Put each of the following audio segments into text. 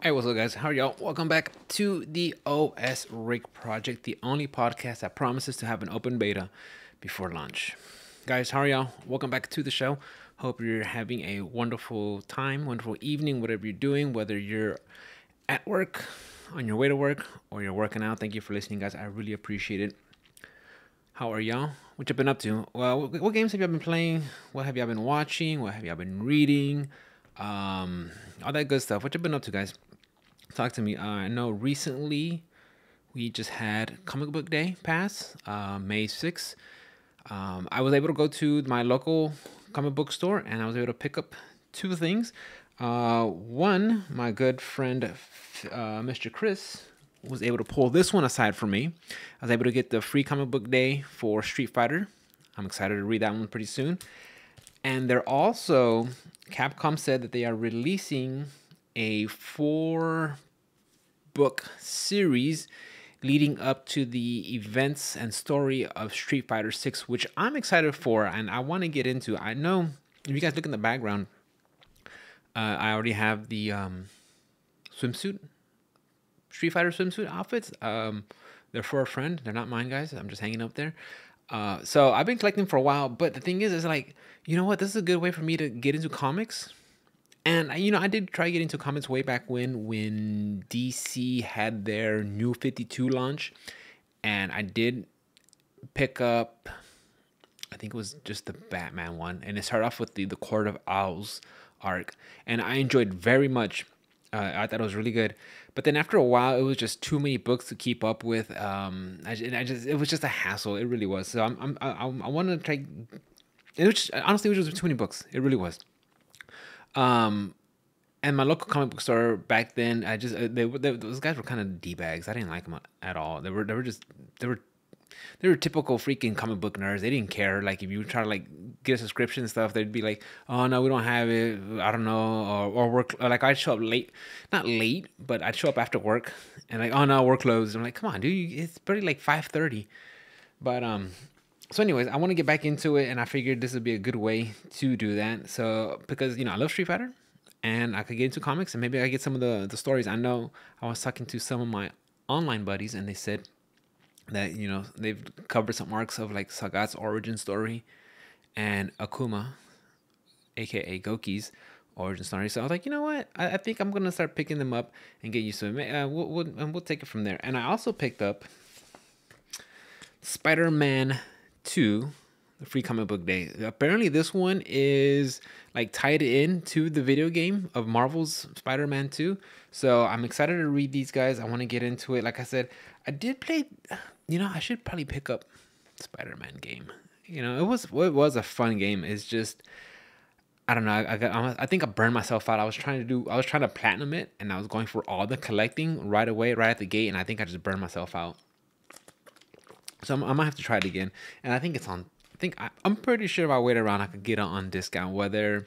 Hey, what's up, guys? How are y'all? Welcome back to the OS Rig Project, the only podcast that promises to have an open beta before launch. Guys, how are y'all? Welcome back to the show. Hope you're having a wonderful time, wonderful evening, whatever you're doing, whether you're at work, on your way to work, or you're working out. Thank you for listening, guys. I really appreciate it. How are y'all? What you been up to? Well, what games have y'all been playing? What have y'all been watching? What have y'all been reading? All that good stuff. What you been up to, guys? Talk to me. I know recently we just had Comic Book Day pass, May 6th. I was able to go to my local comic book store and I was able to pick up two things. One, my good friend Mr. Chris was able to pull this one aside for me. I was able to get the free Comic Book Day for Street Fighter. I'm excited to read that one pretty soon. And they're also, Capcom said that they are releasing a 4-book series leading up to the events and story of Street Fighter 6, which I'm excited for and I want to get into. I know if you guys look in the background, I already have the swimsuit, Street Fighter swimsuit outfits. They're for a friend. They're not mine, guys. I'm just hanging up there. So I've been collecting for a while, but the thing is like, you know what? This is a good way for me to get into comics. And I did try getting into comics way back when DC had their New 52 launch, and I did pick up, I think it was just the Batman one, and it started off with the Court of Owls arc, and I enjoyed very much. I thought it was really good, but then after a while, it was just too many books to keep up with. It was just a hassle. It really was. So I want to try. It was honestly, it was just too many books. It really was. And my local comic book store back then, those guys were kind of d-bags. I didn't like them at all. They were typical freaking comic book nerds. They didn't care. Like if you try to like get a subscription and stuff, they'd be like, "Oh no, we don't have it. I don't know." Or work. Or like I'd show up late, not late, but I'd show up after work and like, "Oh no, we're closed." I'm like, "Come on, dude, it's barely like 5:30." But so anyways, I want to get back into it, and I figured this would be a good way to do that. So because I love Street Fighter, and I could get into comics, and maybe I get some of the stories. I know I was talking to some of my online buddies, and they said that they've covered some arcs of like Sagat's origin story and Akuma, aka Goki's origin story. So I was like, you know what? I think I'm gonna start picking them up and get used to it. We'll take it from there. And I also picked up Spider-Man 2, the free comic book day. Apparently this one is like tied in to the video game of Marvel's Spider-Man 2. So I'm excited to read these guys. I want to get into it. Like I said, I did play, I should probably pick up Spider-Man game. It was a fun game. It's just, I don't know. I think I burned myself out. I was trying to platinum it, and I was going for all the collecting right away, right at the gate, and I think I just burned myself out. So I might have to try it again. And I think it's on. I'm pretty sure if I wait around, I could get it on discount. The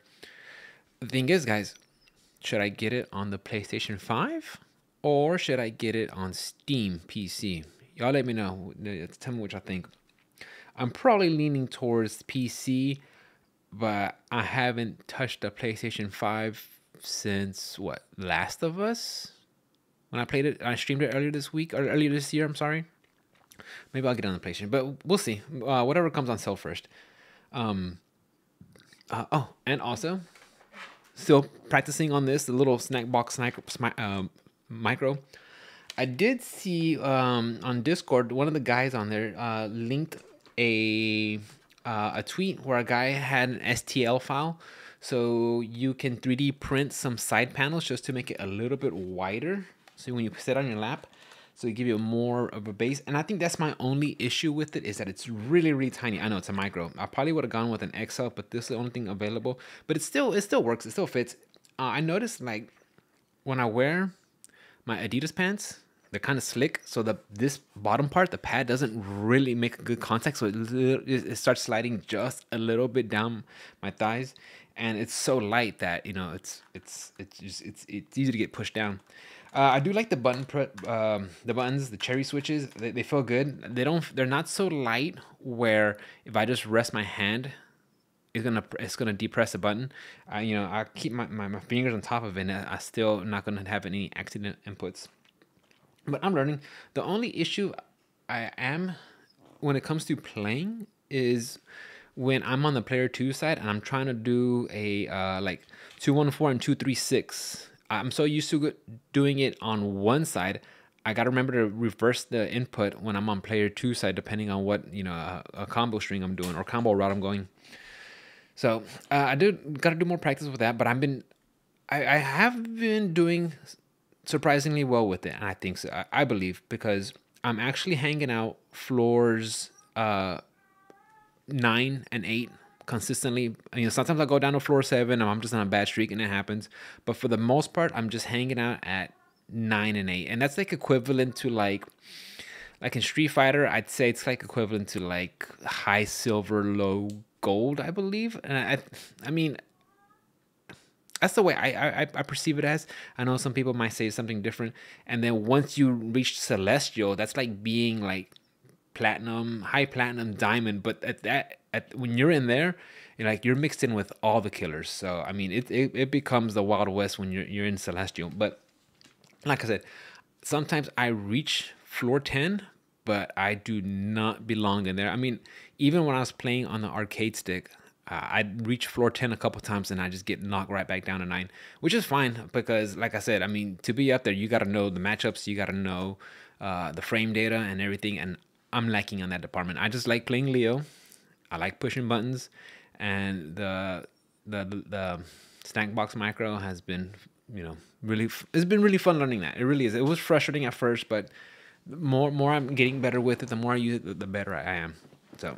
thing is, guys, should I get it on the PlayStation 5 or should I get it on Steam PC? Y'all let me know. Tell me what y'all think. I'm probably leaning towards PC, but I haven't touched the PlayStation 5 since Last of Us? When I played it, I streamed it earlier this year. I'm sorry. Maybe I'll get it on the PlayStation, but we'll see. Whatever comes on sale first. And also, still practicing on the little snack box micro. I did see on Discord, one of the guys on there linked a tweet where a guy had an STL file, so you can 3D print some side panels just to make it a little bit wider. So when you sit on your lap, so it give you more of a base. And I think that's my only issue with it, is that it's really, really tiny. I know it's a micro. I probably would have gone with an XL, but this is the only thing available. But it still works. It still fits. I noticed like when I wear my Adidas pants, they're kind of slick. So this bottom part, the pad, doesn't really make a good contact. So it starts sliding just a little bit down my thighs. And it's so light that it's easy to get pushed down. I do like the buttons, the cherry switches. They feel good. They're not so light where if I just rest my hand, it's gonna depress a button. I keep my fingers on top of it, and I still not gonna have any accident inputs. But I'm learning. The only issue I am when it comes to playing is when I'm on the player 2 side and I'm trying to do a like 214 and 236. I'm so used to doing it on one side. I got to remember to reverse the input when I'm on player 2 side, depending on what, a combo string I'm doing or combo route I'm going. So I do got to do more practice with that, but I have been doing surprisingly well with it, and I think so. I believe because I'm actually hanging out floors 9 and 8 consistently. Sometimes I go down to floor 7 and I'm just on a bad streak and it happens. But for the most part, I'm just hanging out at 9 and 8. And that's like equivalent to like in Street Fighter, I'd say it's like equivalent to like high silver, low gold, I believe. And I mean, that's the way I perceive it as. I know some people might say something different. And then once you reach Celestial, that's like being like platinum, high platinum, diamond. But when you're in there, you're mixed in with all the killers. So I mean, it becomes the Wild West when you're in Celestial. But like I said, sometimes I reach floor 10, but I do not belong in there. I mean, even when I was playing on the arcade stick, I'd reach floor 10 a couple times and I just get knocked right back down to 9, which is fine because, like I said, I mean, to be up there, you got to know the matchups, you got to know the frame data and everything. And I'm lacking on that department. I just like playing Leo. I like pushing buttons, and the snack box micro has been, really. It's been really fun learning that. It really is. It was frustrating at first, but the more I'm getting better with it, the more I use it, the better I am. So,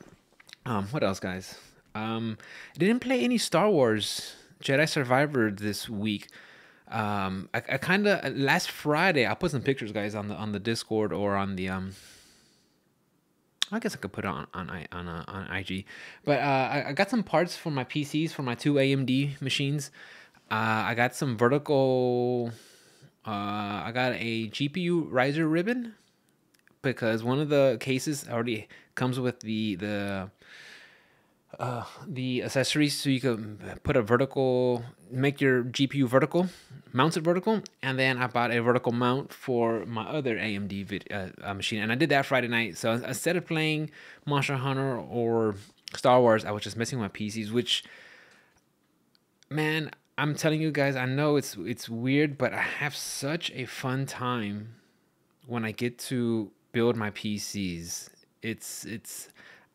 what else, guys? Didn't play any Star Wars Jedi Survivor this week. I kind of last Friday I put some pictures, guys, on the Discord or on the I guess I could put it on IG, but I got some parts for my PCs for my 2 AMD machines. I got some vertical. I got a GPU riser ribbon because one of the cases already comes with the accessories, so you can put a vertical, make your GPU vertical, mount it vertical, and then I bought a vertical mount for my other AMD machine, and I did that Friday night. So instead of playing Monster Hunter or Star Wars, I was just messing with my PCs, which, man, I'm telling you guys, I know it's weird, but I have such a fun time when I get to build my PCs. It's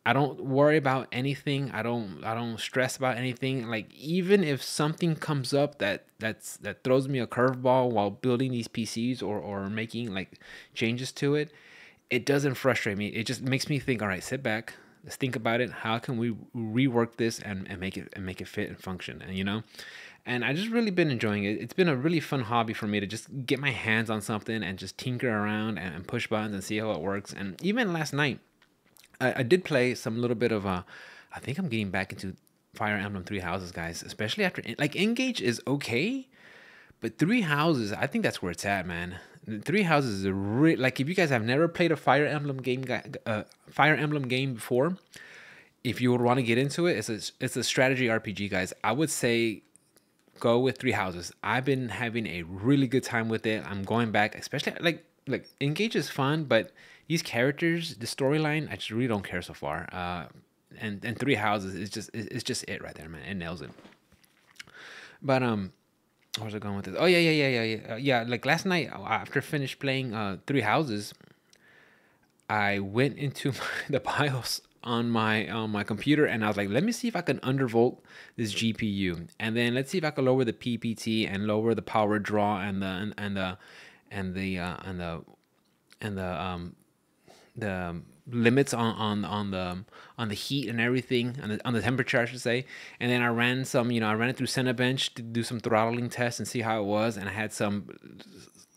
I don't worry about anything. I don't stress about anything. Like, even if something comes up that throws me a curveball while building these PCs or making like changes to it, it doesn't frustrate me. It just makes me think, all right, sit back, let's think about it. How can we rework this and make it fit and function? And I just really been enjoying it. It's been a really fun hobby for me to just get my hands on something and just tinker around and push buttons and see how it works. And even last night, I did play some little bit of I think I'm getting back into Fire Emblem Three Houses, guys. Especially after like Engage is okay, but Three Houses, I think that's where it's at, man. Three Houses is a like, if you guys have never played a Fire Emblem game before, if you would want to get into it, it's a strategy RPG, guys. I would say go with Three Houses. I've been having a really good time with it. I'm going back, especially like Engage is fun, but these characters, the storyline, I just really don't care so far. And Three Houses is just it right there, man. It nails it. But where's I going with this? Oh yeah. Like last night after finished playing Three Houses, I went into the BIOS on my computer and I was like, let me see if I can undervolt this GPU, and then let's see if I can lower the PPT and lower the power draw and the limits on the heat and everything, on the temperature, I should say. And then I ran it through Cinebench to do some throttling tests and see how it was, and I had some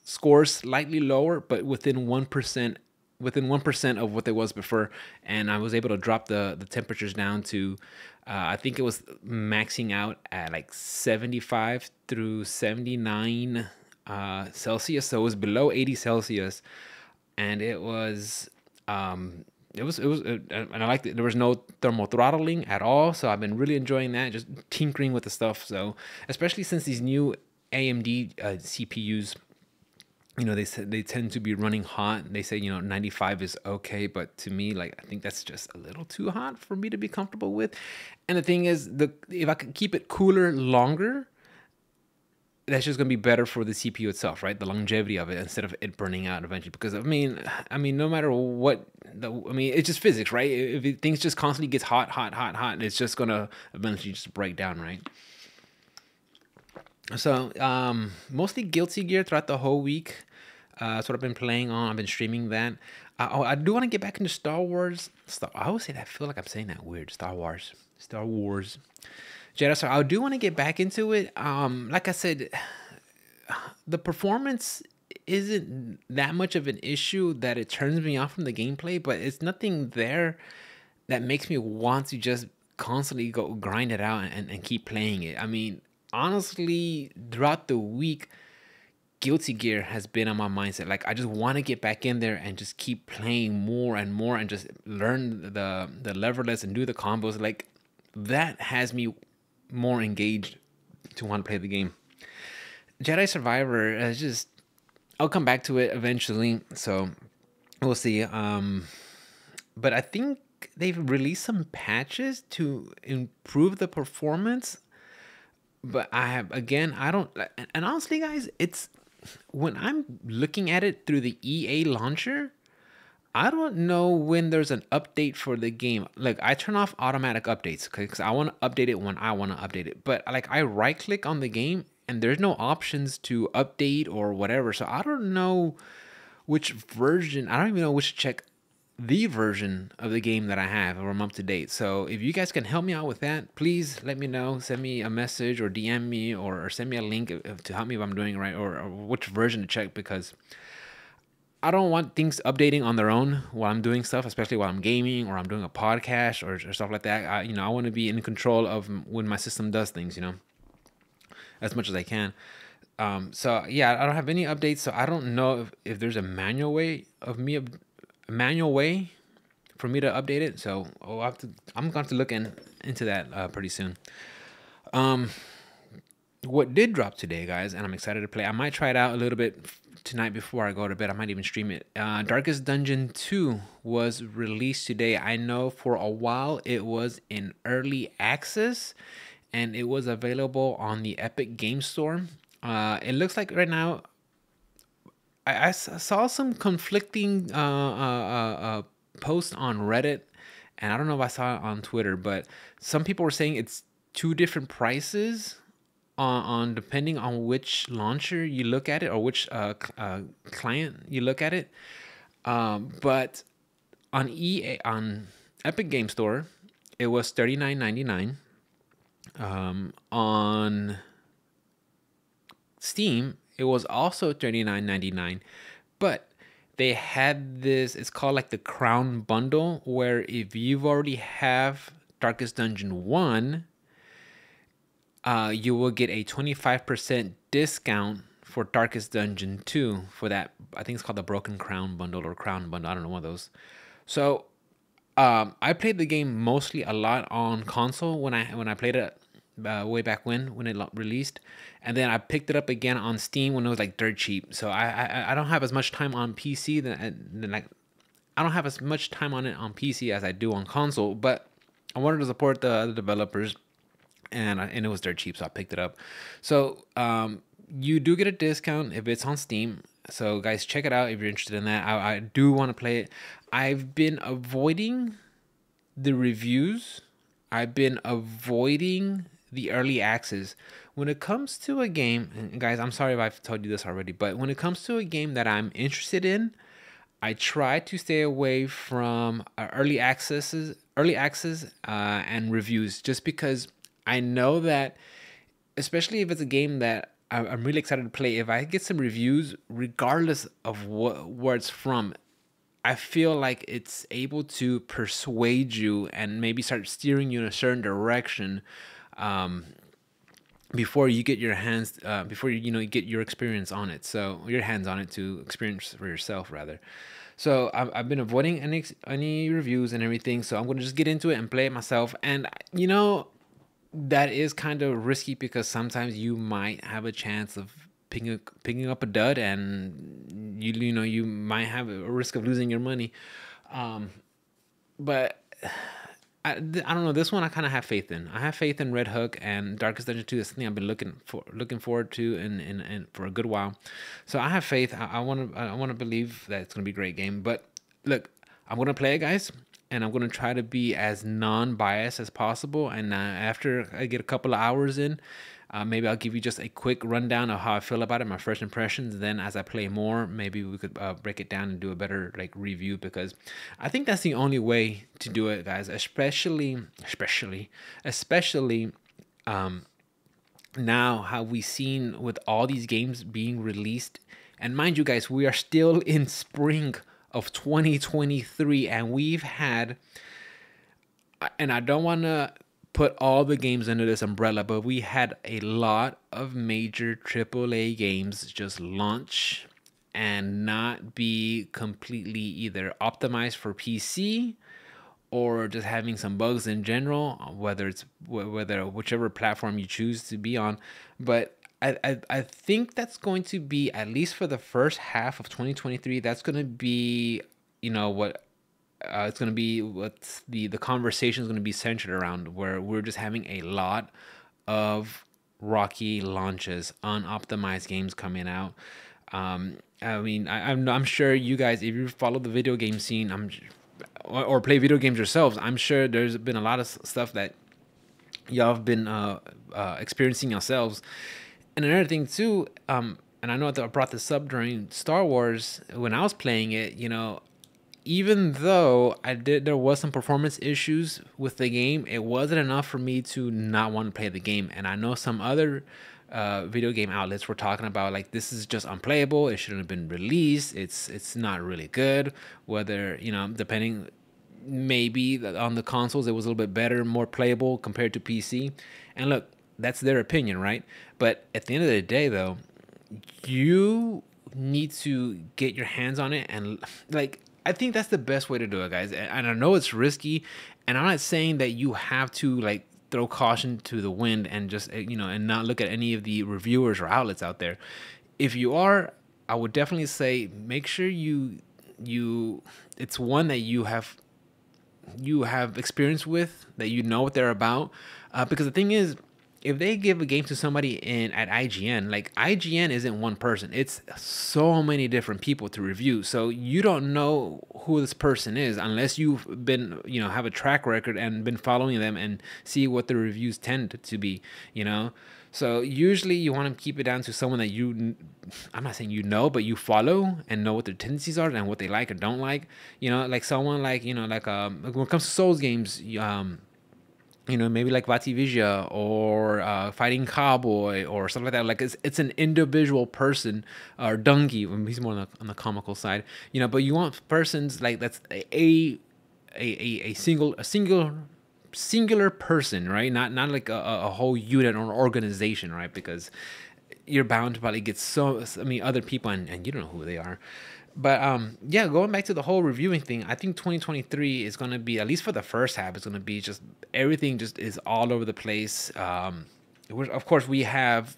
scores slightly lower, but within 1% of what they was before, and I was able to drop the temperatures down to I think it was maxing out at like 75 through 79 Celsius, so it was below 80 Celsius, and it was and I liked it. There was no thermal throttling at all, so I've been really enjoying that, just tinkering with the stuff. So especially since these new AMD CPUs, they said they tend to be running hot. They say 95 is okay, but to me, like, I think that's just a little too hot for me to be comfortable with. And the thing is, if I could keep it cooler longer, that's just gonna be better for the CPU itself, right? The longevity of it, instead of it burning out eventually. Because no matter what, it's just physics, right? If things just constantly gets hot, it's just gonna eventually just break down, right? So mostly Guilty Gear throughout the whole week. That's what I've been playing on. I've been streaming that. I do want to get back into Star Wars. I always say that. I feel like I'm saying that weird. Star Wars. Jedi Survivor. I do want to get back into it. Like I said, the performance isn't that much of an issue that it turns me off from the gameplay, but it's nothing there that makes me want to just constantly go grind it out and keep playing it. I mean, honestly, throughout the week, Guilty Gear has been on my mindset. Like, I just want to get back in there and just keep playing more and more and just learn the leverless and do the combos. Like, that has me more engaged to want to play the game. Jedi Survivor is just, I'll come back to it eventually, so we'll see. But I think they've released some patches to improve the performance. But I don't, and honestly, guys, it's, when I'm looking at it through the EA launcher, I don't know when there's an update for the game. Like, I turn off automatic updates because I want to update it when I want to update it. But like, I right click on the game and there's no options to update or whatever. So I don't know which version. I don't even know which to check the version of the game that I have, or I'm up to date. So if you guys can help me out with that, please let me know. Send me a message or DM me or send me a link to help me if I'm doing it right, or which version to check, because I don't want things updating on their own while I'm doing stuff, especially while I'm gaming or I'm doing a podcast or stuff like that. I want to be in control of when my system does things, as much as I can. So yeah, I don't have any updates, so I don't know if there's a manual way for me to update it. So I'm going to look into that pretty soon. What did drop today, guys, and I'm excited to play. I might try it out a little bit tonight before I go to bed. I might even stream it. Darkest Dungeon 2 was released today. I know for a while it was in early access and it was available on the Epic Game Store. It looks like right now, I saw some conflicting posts on Reddit, and I don't know if I saw it on Twitter, but some people were saying it's two different prices on depending on which launcher you look at it, or which client you look at it. But on Epic Game Store, it was $39.99. On Steam, it was also $39.99, but they had this, it's called like the Crown Bundle, where if you've already have Darkest Dungeon 1, you will get a 25% discount for Darkest Dungeon 2 for that. I think it's called the Broken Crown Bundle or Crown Bundle. I don't know, one of those. So I played the game mostly a lot on console when I played it way back when it released, and then I picked it up again on Steam when it was like dirt cheap. So I don't have as much time on PC I don't have as much time on it on PC as I do on console, but I wanted to support the other developers, and it was dirt cheap, so I picked it up. So you do get a discount if it's on Steam. So guys, check it out if you're interested in that. I do want to play it. I've been avoiding the reviews. I've been avoiding the early access. When it comes to a game, and guys, I'm sorry if I've told you this already, but when it comes to a game that I'm interested in, I try to stay away from early access and reviews, just because I know that, especially if it's a game that I'm really excited to play, if I get some reviews, regardless of where it's from, I feel like it's able to persuade you and maybe start steering you in a certain direction before you get your hands, before you get your experience on it. So your hands on it to experience for yourself, rather. So I've been avoiding any reviews and everything. So I'm gonna just get into it and play it myself. And that is kind of risky because sometimes you might have a chance of picking up a dud, and you might have a risk of losing your money. But I don't know. This one I kind of have faith in. I have faith in Red Hook and Darkest Dungeon 2. That's something I've been looking forward to and for a good while. So I have faith. I want to believe that it's gonna be a great game. But look, I'm gonna play it, guys, and I'm gonna try to be as non-biased as possible. And after I get a couple of hours in, maybe I'll give you just a quick rundown of how I feel about it, my first impressions. Then, as I play more, maybe we could break it down and do a better like review, because I think that's the only way to do it, guys. Especially now how we seen with all these games being released, and mind you, guys, we are still in spring of 2023, and we've had, and I don't want to put all the games under this umbrella, but we had a lot of major AAA games just launch and not be completely either optimized for PC or just having some bugs in general, whether whichever platform you choose to be on. But I think that's going to be, at least for the first half of 2023, that's going to be, what it's going to be, what the conversation is going to be centered around, where we're just having a lot of rocky launches, unoptimized games coming out. I mean, I'm sure you guys, if you follow the video game scene, or play video games yourselves, I'm sure there's been a lot of stuff that y'all have been experiencing yourselves. And another thing too, and I know that I brought this up during Star Wars when I was playing it. Even though there was some performance issues with the game, it wasn't enough for me to not want to play the game. And I know some other video game outlets were talking about, like, this is just unplayable. It shouldn't have been released. It's not really good. Whether, depending, maybe on the consoles it was a little bit better, more playable compared to PC. And look, that's their opinion, right? But at the end of the day, though, you need to get your hands on it, and like, I think that's the best way to do it, guys. And I know it's risky, and I'm not saying that you have to like throw caution to the wind and just and not look at any of the reviewers or outlets out there. If you are, I would definitely say make sure you it's one that you have experience with, that you know what they're about, because the thing is, if they give a game to somebody at IGN, like, IGN isn't one person, it's so many different people to review. So you don't know who this person is unless you've been, have a track record and been following them and see what the reviews tend to be. So usually you want to keep it down to someone that I'm not saying but you follow and know what their tendencies are and what they like or don't like. Like someone like, when it comes to Souls games, maybe like Vativigia or Fighting Cowboy or something like that. Like, it's an individual person, or Dungy, he's more on the comical side. But you want persons like that's a singular person, right? Not like a whole unit or organization, right? Because you're bound to probably get other people, and you don't know who they are. But yeah, going back to the whole reviewing thing, I think 2023 is going to be, at least for the first half, it's going to be just everything just is all over the place. Of course, we have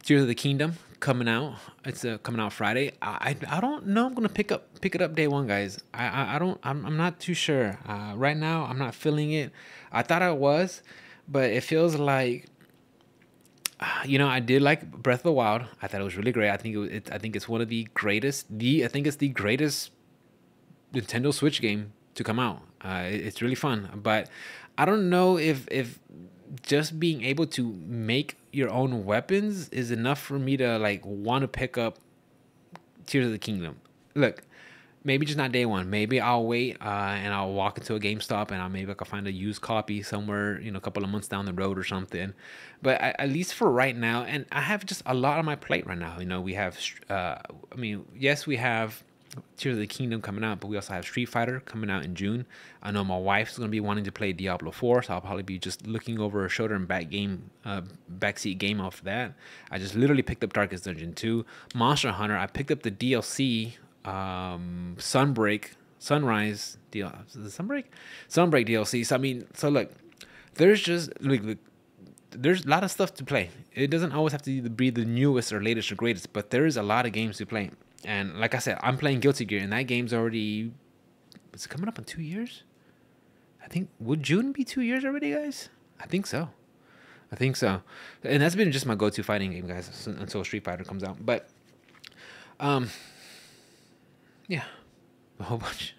Tears of the Kingdom coming out. It's coming out Friday. I don't know. I'm gonna pick it up day one, guys. I'm not too sure. Right now, I'm not feeling it. I thought I was, but it feels like. I did like Breath of the Wild. I thought it was really great. I think it's one of the greatest. I think it's the greatest Nintendo Switch game to come out. It's really fun, but I don't know if just being able to make your own weapons is enough for me to like want to pick up Tears of the Kingdom. Look, maybe just not day one. Maybe I'll wait and I'll walk into a GameStop and maybe I can find a used copy somewhere, a couple of months down the road or something. But at least for right now, and I have just a lot on my plate right now. We have, yes, we have Tears of the Kingdom coming out, but we also have Street Fighter coming out in June. I know my wife's going to be wanting to play Diablo 4, so I'll probably be just looking over her shoulder and backseat game off that. I just literally picked up Darkest Dungeon 2. Monster Hunter, I picked up the DLC Sunrise deal, Sunbreak DLC. So I mean, so look, there's just like there's a lot of stuff to play. It doesn't always have to be the newest or latest or greatest, but there is a lot of games to play. And like I said, I'm playing Guilty Gear, and that game's already, is it coming up in 2 years? I think, would June be 2 years already, guys? I think so. And that's been just my go-to fighting game, guys, until Street Fighter comes out. But yeah, a whole bunch.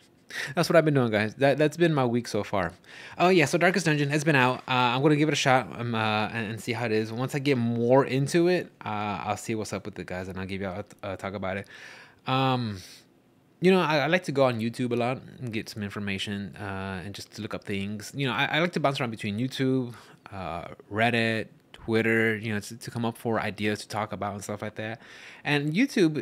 That's what I've been doing, guys. That's been my week so far. Oh yeah, so Darkest Dungeon has been out. I'm gonna give it a shot and see how it is. Once I get more into it, I'll see what's up with it, guys, and I'll give y'all a talk about it. I like to go on YouTube a lot and get some information and just to look up things. I like to bounce around between YouTube, Reddit, Twitter, to come up for ideas to talk about and stuff like that. And YouTube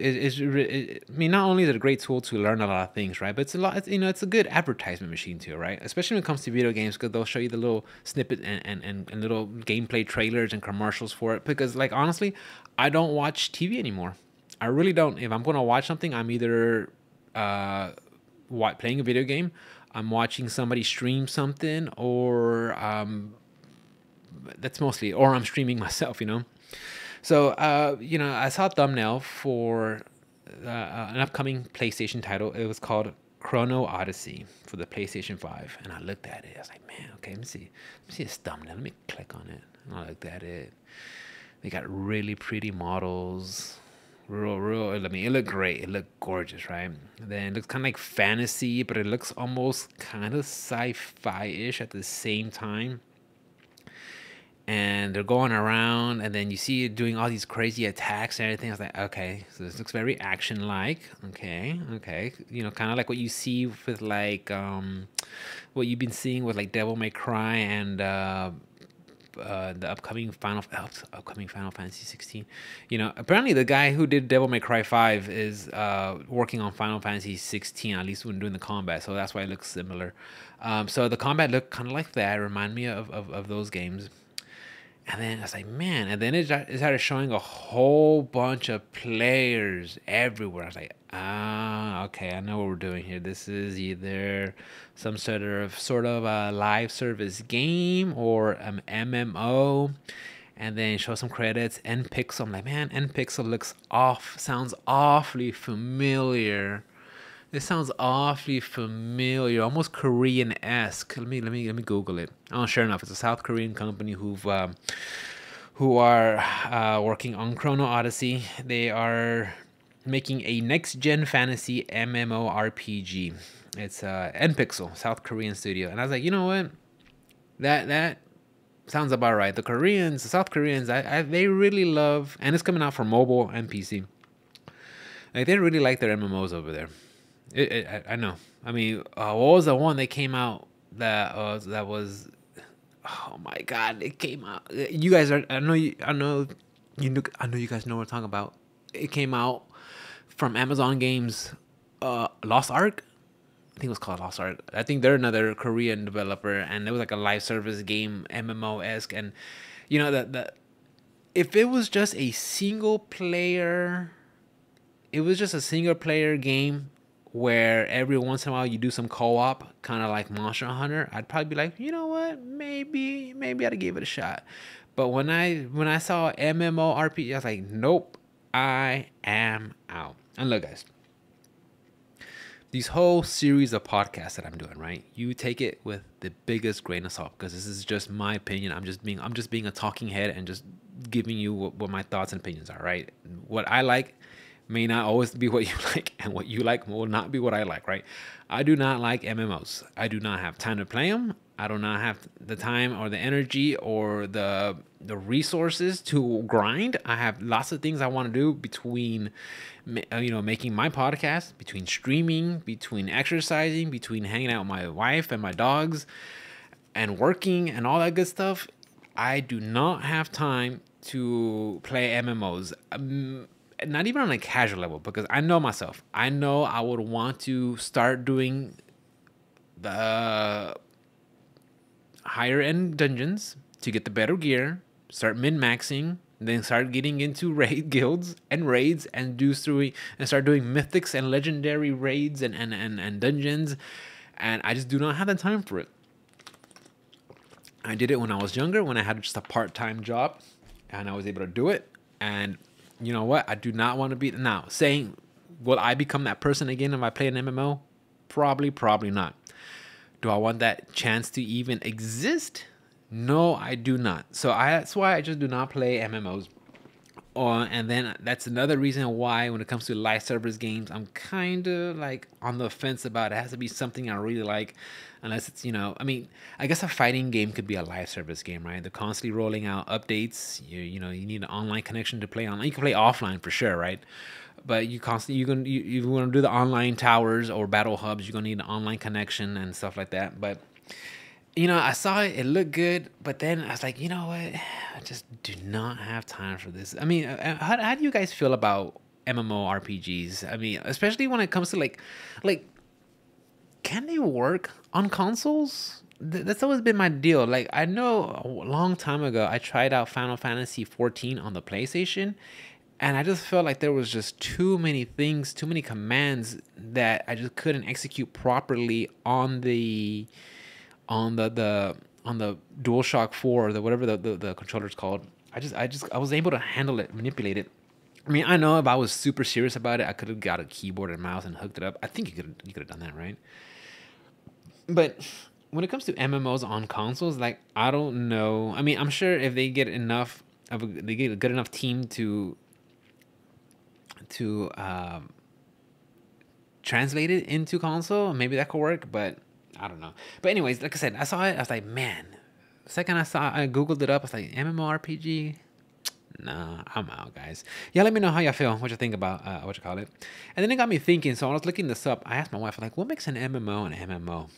not only is it a great tool to learn a lot of things, right? But it's a good advertisement machine too, right? Especially when it comes to video games, because they'll show you the little snippet and little gameplay trailers and commercials for it. Because like, honestly, I don't watch TV anymore. I really don't. If I'm going to watch something, I'm either playing a video game, I'm watching somebody stream something, or that's mostly, or I'm streaming myself, So, I saw a thumbnail for an upcoming PlayStation title. It was called Chrono Odyssey for the PlayStation 5. And I looked at it. I was like, man, okay, let me see this thumbnail. Let me click on it. And I looked at it. They got really pretty models. Real. I mean, it looked great. It looked gorgeous, right? And then it looks kind of like fantasy, but it looks almost kind of sci-fi-ish at the same time. And they're going around, and then you see it doing all these crazy attacks and everything. I was like, okay, so this looks very action-like. Okay. Kind of like what you see with like what you've been seeing with like Devil May Cry and the upcoming Final Fantasy 16. Apparently the guy who did Devil May Cry 5 is working on Final Fantasy 16, at least when doing the combat. So that's why it looks similar. So the combat looked kind of like that. Remind me of those games. And then I was like, man. And then it started showing a whole bunch of players everywhere. I was like, okay, I know what we're doing here. This is either some sort of a live service game or an MMO. And then show some credits. NPixel. I'm like, man, NPixel sounds awfully familiar. This sounds awfully familiar, almost Korean-esque. Let me Google it. Oh, sure enough, it's a South Korean company who are working on Chrono Odyssey. They are making a next-gen fantasy MMORPG. It's NPixel, South Korean studio, and I was like, you know what? That sounds about right. The South Koreans, they really love, and it's coming out for mobile and PC. Like, they really like their MMOs over there. I know. I mean, what was the one that came out that was? Oh my God! It came out. You guys are. I know you guys know what I'm talking about. It came out from Amazon Games. Lost Ark. I think it was called Lost Ark. I think they're another Korean developer, and it was like a live service game, MMO-esque, and if it was just a single player, game where every once in a while you do some co-op, kind of like Monster Hunter, I'd probably be like, you know what, maybe I'd give it a shot. But when I saw MMORPG, I was like, nope, I am out. And look, guys, these whole series of podcasts that I'm doing, right? You take it with the biggest grain of salt, because this is just my opinion. I'm just being a talking head and just giving you what my thoughts and opinions are, right? What I like may not always be what you like, and what you like will not be what I like, right? I do not like MMOs. I do not have time to play them. I do not have the time or the energy or the resources to grind. I have lots of things I want to do between, making my podcast, between streaming, between exercising, between hanging out with my wife and my dogs, and working and all that good stuff. I do not have time to play MMOs. Not even on a casual level, because I know myself. I know I would want to start doing the higher end dungeons to get the better gear, start min-maxing, then start getting into raid guilds and raids and start doing mythics and legendary raids and dungeons. And I just do not have the time for it. I did it when I was younger, when I had just a part-time job, and I was able to do it. And you know what? I do not want to be now saying, will I become that person again if I play an MMO? Probably not. Do I want that chance to even exist? No, I do not. So that's why I just do not play MMOs. And then that's another reason why when it comes to live service games, I'm kind of like on the fence about it. It has to be something I really like, unless it's, I mean, I guess a fighting game could be a live service game, right? They're constantly rolling out updates. You need an online connection to play online. You can play offline for sure, right? But you want to do the online towers or battle hubs, you're gonna need an online connection and stuff like that. But I saw it, it looked good, but then I was like, you know what? I just do not have time for this. I mean, how do you guys feel about MMORPGs? I mean, especially when it comes to like, can they work on consoles? That's always been my deal. Like, I know a long time ago, I tried out Final Fantasy 14 on the PlayStation, and I just felt like there was just too many things, too many commands that I just couldn't execute properly on the DualShock 4 or whatever the controller's called. I was able to handle it, manipulate it. I mean, I know if I was super serious about it, I could have got a keyboard and mouse and hooked it up. I think you could have done that, right? But when it comes to MMOs on consoles, like, I don't know. I mean, I'm sure if they get they get a good enough team to translate it into console, maybe that could work, but I don't know. But anyways, like I said, I saw it. I was like, man. The second I Googled it up. I was like, MMORPG? Nah, I'm out, guys. Yeah, let me know how y'all feel. What you think about what you call it. And then it got me thinking. So when I was looking this up, I asked my wife, like, what makes an MMO an MMO?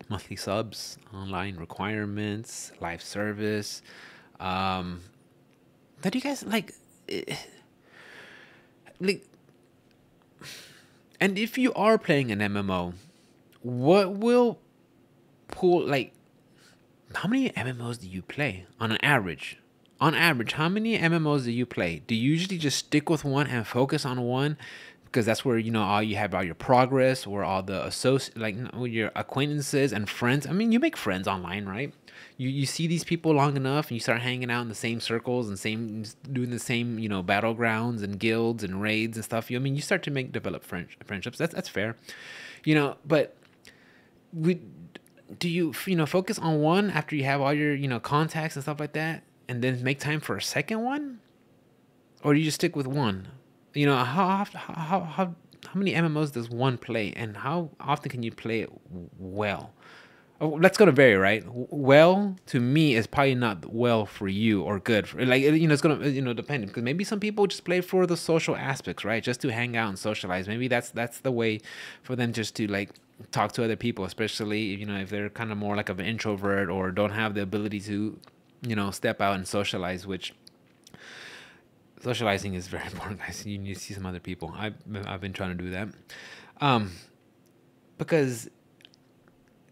Monthly subs, online requirements, live service. That you guys like? Like, and if you are playing an MMO, what will pull, like, how many MMOs do you play on an average? On average, how many MMOs do you play? Do you usually just stick with one and focus on one? Because that's where, all you have all your progress or all the your acquaintances and friends. I mean, you make friends online, right? You see these people long enough and you start hanging out in the same circles and doing the same, battlegrounds and guilds and raids and stuff. You start to develop friendships. That's fair. But do you focus on one after you have all your contacts and stuff like that, and then make time for a second one, or do you just stick with one? How many MMOs does one play, and how often can you play it well? Oh, that's gonna vary, right? Well, to me, is probably not well for you or good for, like, it's gonna depend, because maybe some people just play for the social aspects, right? Just to hang out and socialize. Maybe that's the way for them, just to like talk to other people, especially if they're kind of more like of an introvert or don't have the ability to step out and socialize, which socializing is very important, guys. You need to see some other people. I've been trying to do that, because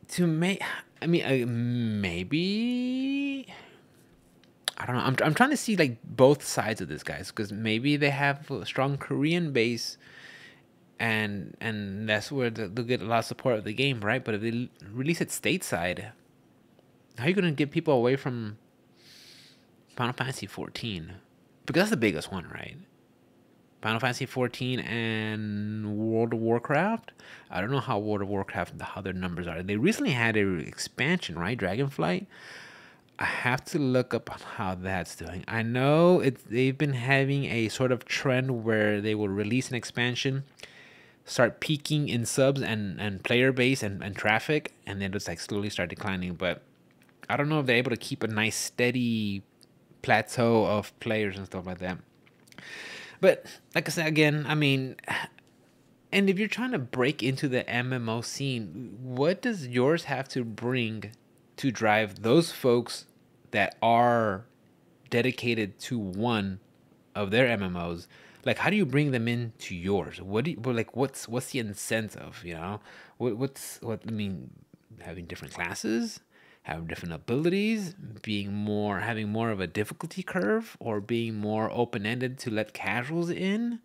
to make, maybe, I don't know. I'm trying to see like both sides of this, guys, because maybe they have a strong Korean base, and that's where they'll get a lot of support of the game, right? But if they release it stateside, how are you gonna get people away from Final Fantasy 14? Because that's the biggest one, right? Final Fantasy 14 and World of Warcraft. I don't know how World of Warcraft, how their numbers are. They recently had a expansion, right? Dragonflight. I have to look up how that's doing. I know they've been having a sort of trend where they will release an expansion, start peaking in subs and player base and traffic, and then just like slowly start declining. But I don't know if they're able to keep a nice steady plateau of players and stuff like that. But like I said, again, and if you're trying to break into the MMO scene, what does yours have to bring to drive those folks that are dedicated to one of their MMOs? Like, how do you bring them into yours? What's the incentive? Having different classes, have different abilities, having more of a difficulty curve, or being more open-ended to let casuals in?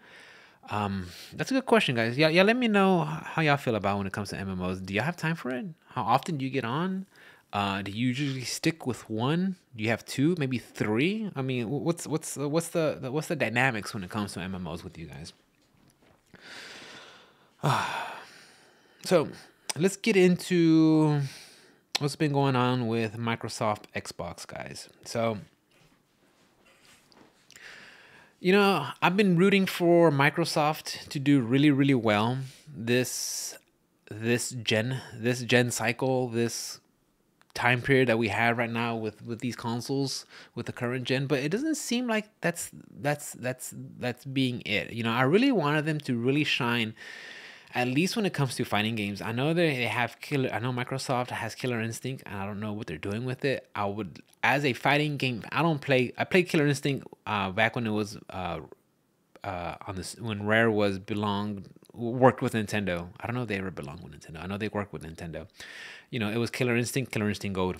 That's a good question, guys. Yeah, let me know how y'all feel about when it comes to MMOs. Do y'all have time for it? How often do you get on? Do you usually stick with one? Do you have two, maybe three? I mean, what's the dynamics when it comes to MMOs with you guys? So let's get into what's been going on with Microsoft Xbox, guys. So, I've been rooting for Microsoft to do really, really well this gen cycle, this time period that we have right now with these consoles, with the current gen. But it doesn't seem like that's being it. I really wanted them to really shine, at least when it comes to fighting games. I know they have I know Microsoft has Killer Instinct, and I don't know what they're doing with it. I would, as a fighting game, I played Killer Instinct back when it was on this, when Rare worked with Nintendo. I don't know if they ever belonged with Nintendo. I know they worked with Nintendo. It was Killer Instinct Gold.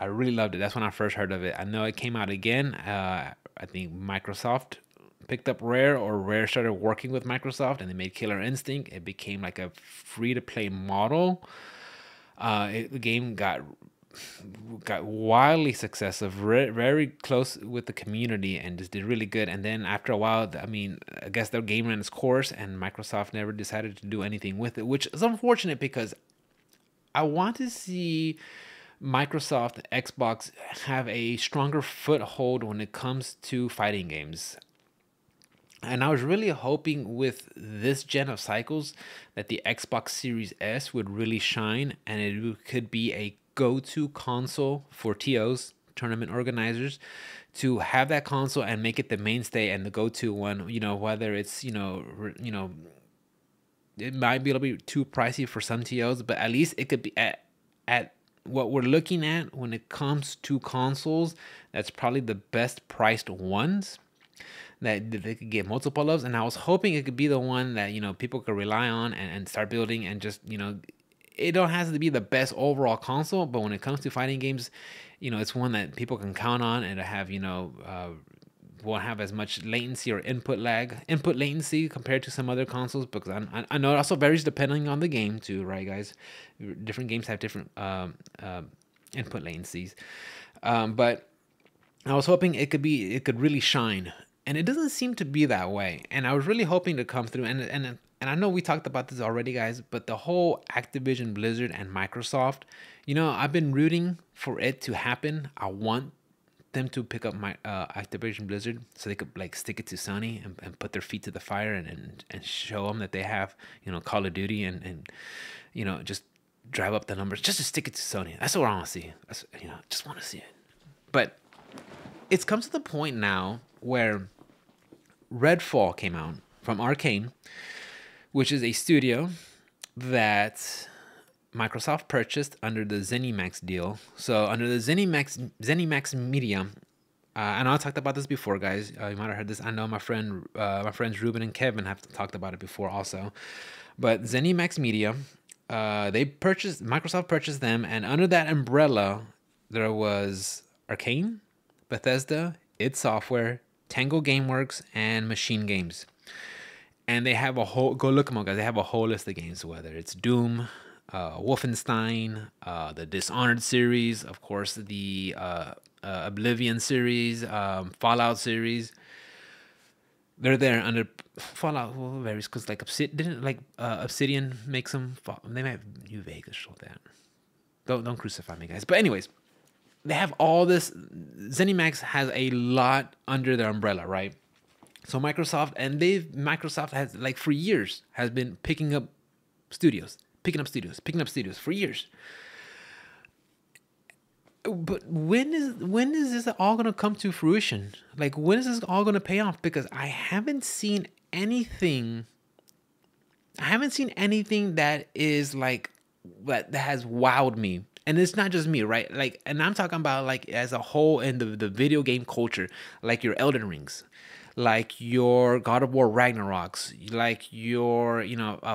I really loved it. That's when I first heard of it. I know it came out again. I think Microsoft picked up Rare, or Rare started working with Microsoft, and they made Killer Instinct. It became like a free-to-play model. The game got wildly successful, very close with the community, and just did really good. And then after a while, I guess their game ran its course, and Microsoft never decided to do anything with it, which is unfortunate, because I want to see Microsoft Xbox have a stronger foothold when it comes to fighting games. And I was really hoping with this gen of cycles that the Xbox Series S would really shine, and it could be a go-to console for TOs, tournament organizers, to have that console and make it the mainstay and the go-to one. Whether it's it might be a little bit too pricey for some TOs, but at least it could be at what we're looking at when it comes to consoles. That's probably the best priced ones that they could get multiple of. And I was hoping it could be the one that people could rely on and start building, and just it don't have to be the best overall console, but when it comes to fighting games, it's one that people can count on, and to have won't have as much latency or input latency compared to some other consoles, because I know it also varies depending on the game too, right, guys? Different games have different input latencies, but I was hoping it could really shine, and it doesn't seem to be that way. And I was really hoping to come through, and I know we talked about this already, guys, but the whole Activision Blizzard and Microsoft, I've been rooting for it to happen. I want them to pick up my Activision Blizzard, so they could stick it to Sony and put their feet to the fire, and show them that they have Call of Duty, and just drive up the numbers, just to stick it to Sony. That's what I want to see. Just want to see it. But it's come to the point now where Redfall came out from Arcane, which is a studio that Microsoft purchased under the ZeniMax deal. So under the ZeniMax Media, I know I talked about this before, guys. You might have heard this. I know my friends Ruben and Kevin have talked about it before also. But ZeniMax Media, Microsoft purchased them, and under that umbrella, there was Arcane, Bethesda, id Software, Tango Gameworks, and Machine Games. And they have go look them up, guys. They have a whole list of games, whether it's Doom, Wolfenstein, the Dishonored series, of course, the Oblivion series, Fallout series. They're there under Fallout. Well, varies because Obsidian makes them. They might have New Vegas show that. Don't crucify me, guys. But anyways, they have all this. ZeniMax has a lot under their umbrella, right? So Microsoft has for years has been picking up studios for years. But when is this all gonna come to fruition? When is this all gonna pay off? Because I haven't seen anything that is that has wowed me. And it's not just me, right? And I'm talking about as a whole in the video game culture, like your Elden Rings, like your God of War Ragnaroks, like your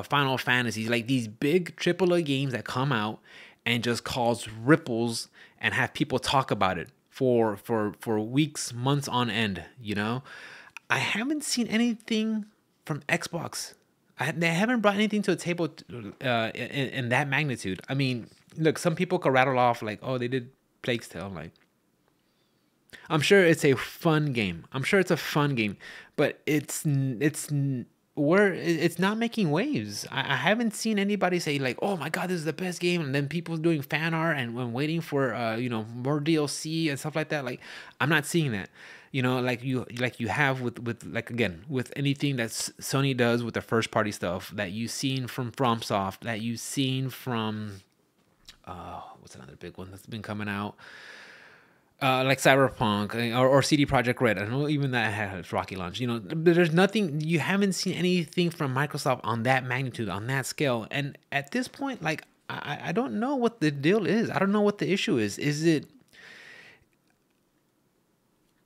Final Fantasies, like these big AAA games that come out and just cause ripples and have people talk about it for weeks, months on end. I haven't seen anything from Xbox. They haven't brought anything to the table in that magnitude. I mean, look, some people could rattle off like, oh, they did Plague's Tale. Like, I'm sure it's a fun game. I'm sure it's a fun game, but it's not making waves. I haven't seen anybody say like, "Oh my god, this is the best game," and then people doing fan art and waiting for more DLC and stuff like that. Like, I'm not seeing that. Like you have with like, again, with anything that Sony does with the first party stuff that you've seen from FromSoft, that you've seen from what's another big one that's been coming out. Like Cyberpunk or CD Projekt Red. I know even that had its rocky launch. There's nothing. You haven't seen anything from Microsoft on that magnitude, on that scale. And at this point, like, I don't know what the deal is. I don't know what the issue is. Is it?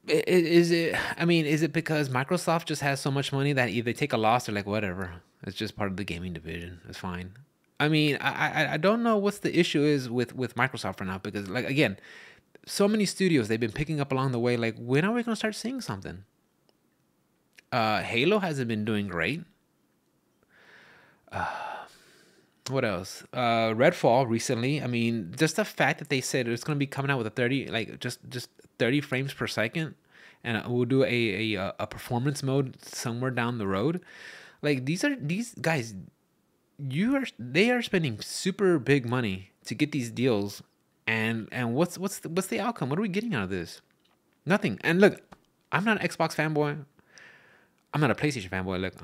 I mean, is it because Microsoft just has so much money that if they take a loss, they're like, whatever. It's just part of the gaming division. It's fine. I mean, I don't know what's the issue is with Microsoft right now, because, like, again, so many studios they've been picking up along the way. Like, when are we gonna start seeing something? Halo hasn't been doing great. What else? Redfall recently. I mean, just the fact that they said it's gonna be coming out with a 30, like, just 30 frames per second, and we'll do a performance mode somewhere down the road. Like, these guys, they are spending super big money to get these deals. And what's the outcome? What are we getting out of this? Nothing. And look, I'm not an Xbox fanboy. I'm not a PlayStation fanboy. Look,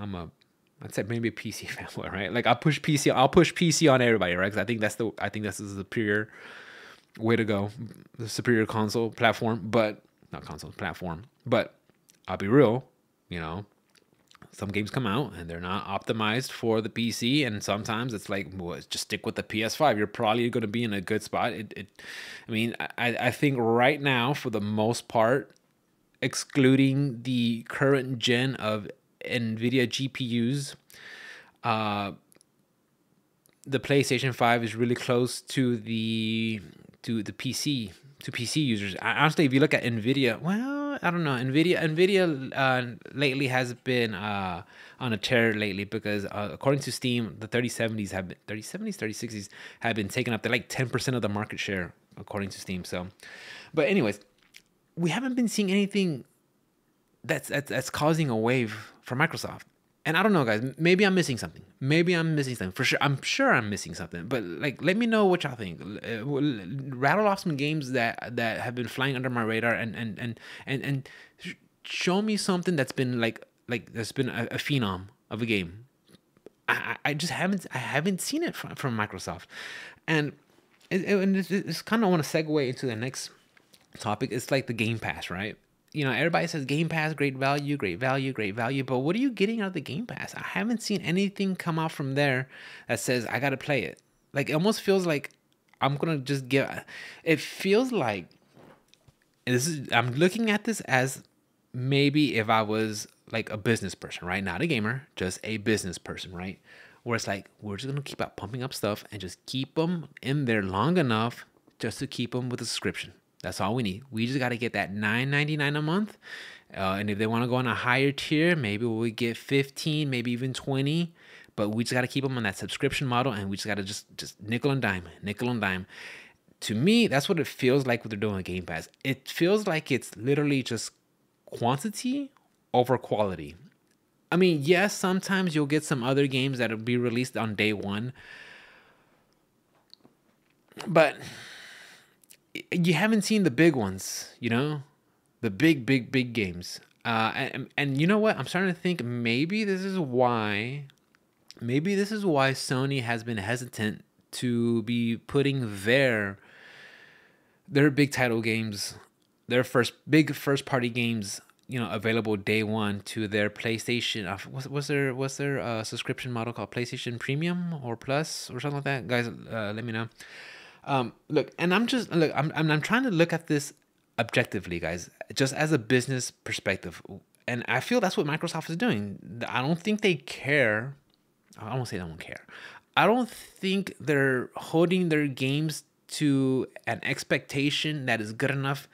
I'd say maybe a PC fanboy, right? Like, I'll push PC on everybody, right? Because I think that's the superior way to go, the superior console platform, but not console platform. But I'll be real, some games come out and they're not optimized for the PC, and sometimes it's like, well, just stick with the PS5. You're probably going to be in a good spot. I mean, I think right now, for the most part, excluding the current gen of NVIDIA GPUs, the PlayStation 5 is really close to the PC, to PC users. Honestly, if you look at NVIDIA, well, I don't know. NVIDIA lately has been on a tear lately, because according to Steam, the 3060s have been taking up. They're like 10% of the market share according to Steam. So, but anyways, we haven't been seeing anything that's causing a wave for Microsoft. And I don't know, guys. Maybe I'm missing something. For sure. I'm sure I'm missing something. But, like, let me know what y'all think. Rattle off some games that have been flying under my radar, and show me something that's been like that's been a phenom of a game. I just haven't seen it from Microsoft, and it's kind of want to segue into the next topic. It's like the Game Pass, right? Everybody says Game Pass, great value, great value, great value. But what are you getting out of the Game Pass? I haven't seen anything come out from there that says I got to play it. Like, it almost feels like I'm going to just it feels like I'm looking at this as maybe if I was like a business person, right? Not a gamer, just a business person, right? Where it's like, we're just going to keep out pumping up stuff and just keep them in there long enough just to keep them with a subscription. That's all we need. We just got to get that $9.99 a month. And if they want to go on a higher tier, maybe we'll get 15, maybe even 20. But we just got to keep them on that subscription model, and we just got to just nickel and dime. To me, that's what it feels like when they're doing a Game Pass. It feels like it's literally just quantity over quality. I mean, yes, sometimes you'll get some other games that'll be released on day one. But you haven't seen the big ones, the big games. And you know what? I'm starting to think maybe this is why Sony has been hesitant to be putting their big title games, their first party games, available day one to their PlayStation. What's their subscription model called? PlayStation Premium or Plus or something like that? Guys, let me know. Look, and I'm trying to look at this objectively, guys, just as a business perspective. And I feel that's what Microsoft is doing. I don't think they care. I won't say they don't care. I don't think they're holding their games to an expectation that is good enough,